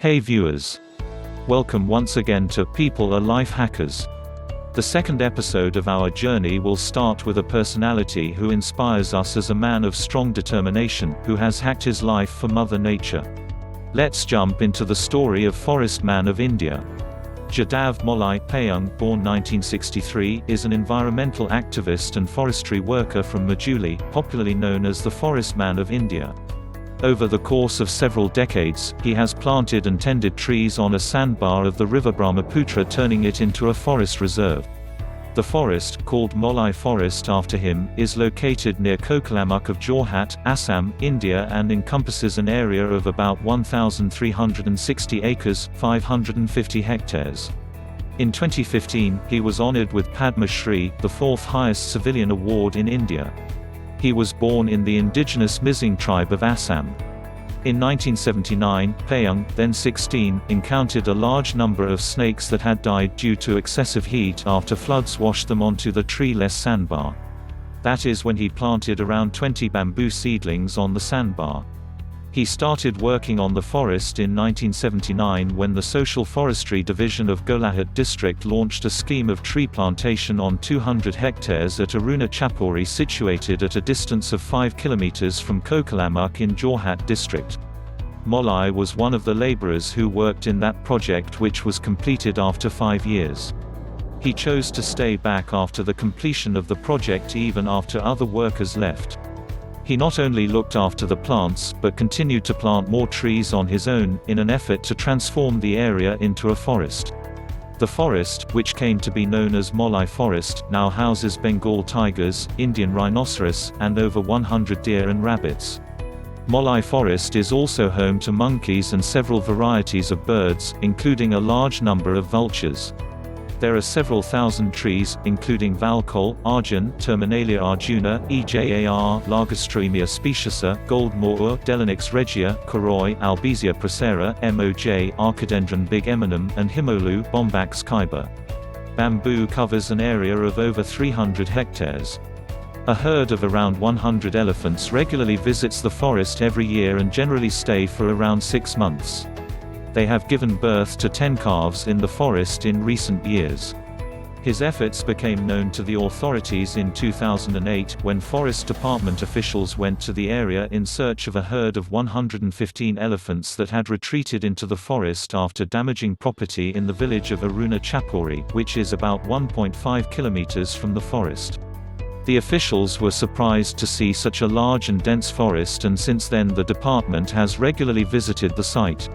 Hey viewers! Welcome once again to People Are Life Hackers. The second episode of our journey will start with a personality who inspires us as a man of strong determination, who has hacked his life for Mother Nature. Let's jump into the story of Forest Man of India. Jadav Payeng, born 1963, is an environmental activist and forestry worker from Majuli, popularly known as the Forest Man of India. Over the course of several decades, he has planted and tended trees on a sandbar of the river Brahmaputra, turning it into a forest reserve. The forest, called Molai Forest after him, is located near Kokalamuk of Jorhat, Assam, India and encompasses an area of about 1,360 acres, 550 hectares. In 2015, he was honored with Padma Shri, the fourth highest civilian award in India. He was born in the indigenous Mizing tribe of Assam. In 1979, Payeng, then 16, encountered a large number of snakes that had died due to excessive heat after floods washed them onto the tree-less sandbar. That is when he planted around 20 bamboo seedlings on the sandbar. He started working on the forest in 1979 when the Social Forestry Division of Golaghat district launched a scheme of tree plantation on 200 hectares at Aruna Chapori, situated at a distance of 5 kilometers from Kokalamuk in Jorhat district. Molai was one of the laborers who worked in that project, which was completed after 5 years. He chose to stay back after the completion of the project even after other workers left. He not only looked after the plants, but continued to plant more trees on his own, in an effort to transform the area into a forest. The forest, which came to be known as Molai Forest, now houses Bengal tigers, Indian rhinoceros, and over 100 deer and rabbits. Molai Forest is also home to monkeys and several varieties of birds, including a large number of vultures. There are several thousand trees, including Valcol, Arjun, Terminalia arjuna, EJAR, Largostremia speciosa, Gold Moor, Delinix regia, Koroi, Albizia procera, MOJ, Archidendron big eminum, and Himolu, Bombax khyber. Bamboo covers an area of over 300 hectares. A herd of around 100 elephants regularly visits the forest every year and generally stay for around 6 months. They have given birth to 10 calves in the forest in recent years. His efforts became known to the authorities in 2008, when Forest Department officials went to the area in search of a herd of 115 elephants that had retreated into the forest after damaging property in the village of Aruna Chapori, which is about 1.5 kilometers from the forest. The officials were surprised to see such a large and dense forest, and since then the department has regularly visited the site.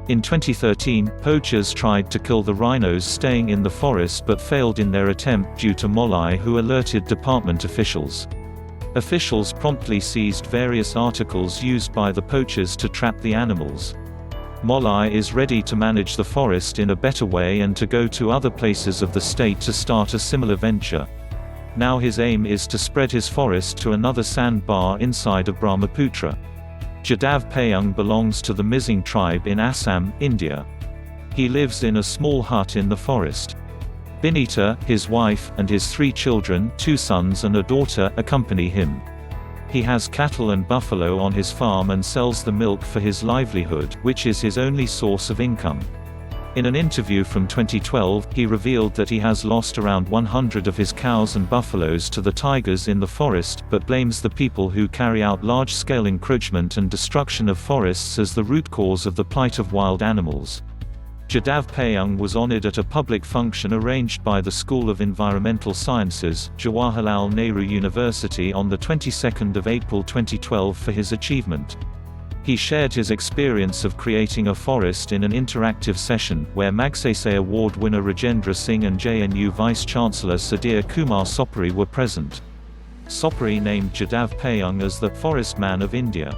In 2013, poachers tried to kill the rhinos staying in the forest but failed in their attempt due to Molai, who alerted department officials. Officials promptly seized various articles used by the poachers to trap the animals. Molai is ready to manage the forest in a better way and to go to other places of the state to start a similar venture. Now his aim is to spread his forest to another sandbar inside of Brahmaputra. Jadav Payeng belongs to the Mizing tribe in Assam, India. He lives in a small hut in the forest. Binita, his wife, and his 3 children, 2 sons and a daughter, accompany him. He has cattle and buffalo on his farm and sells the milk for his livelihood, which is his only source of income. In an interview from 2012, he revealed that he has lost around 100 of his cows and buffaloes to the tigers in the forest, but blames the people who carry out large-scale encroachment and destruction of forests as the root cause of the plight of wild animals. Jadav Payeng was honored at a public function arranged by the School of Environmental Sciences, Jawaharlal Nehru University on the 22nd of April 2012 for his achievement. He shared his experience of creating a forest in an interactive session, where Magsaysay Award winner Rajendra Singh and JNU Vice-Chancellor Sudhir Kumar Sopri were present. Sopri named Jadav Payeng as the Forest Man of India.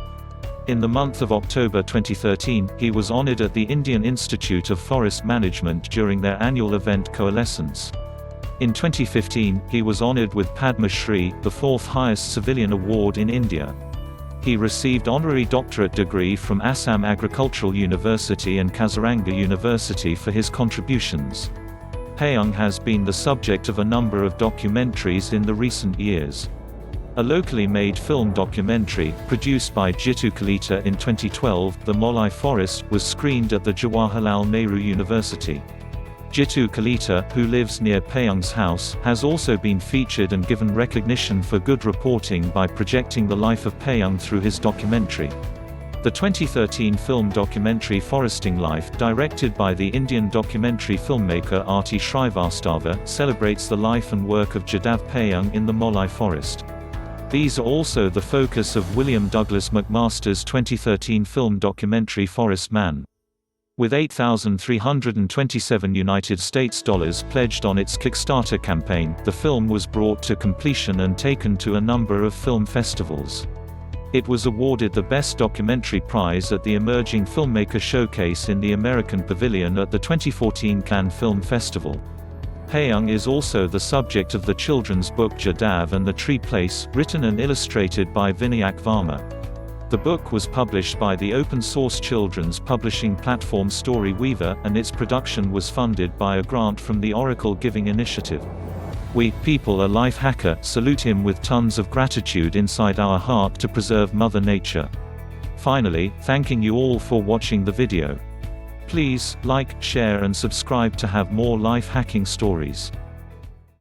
In the month of October 2013, he was honored at the Indian Institute of Forest Management during their annual event Coalescence. In 2015, he was honored with Padma Shri, the 4th highest civilian award in India. He received honorary doctorate degree from Assam Agricultural University and Kaziranga University for his contributions. Payeng has been the subject of a number of documentaries in the recent years. A locally made film documentary, produced by Jitu Kalita in 2012, The Molai Forest, was screened at the Jawaharlal Nehru University. Jitu Kalita, who lives near Payeng's house, has also been featured and given recognition for good reporting by projecting the life of Payeng through his documentary. The 2013 film documentary Foresting Life, directed by the Indian documentary filmmaker Arti Shrivastava, celebrates the life and work of Jadav Payeng in the Molai Forest. These are also the focus of William Douglas McMaster's 2013 film documentary Forest Man. With $8,327 United States dollars pledged on its Kickstarter campaign, the film was brought to completion and taken to a number of film festivals. It was awarded the Best Documentary Prize at the Emerging Filmmaker Showcase in the American Pavilion at the 2014 Cannes Film Festival. Payeng is also the subject of the children's book Jadav and the Tree Place, written and illustrated by Vinayak Varma. The book was published by the open-source children's publishing platform Story Weaver, and its production was funded by a grant from the Oracle Giving Initiative. We, People a Life Hacker, salute him with tons of gratitude inside our heart to preserve Mother Nature. Finally, thanking you all for watching the video. Please, like, share and subscribe to have more life hacking stories.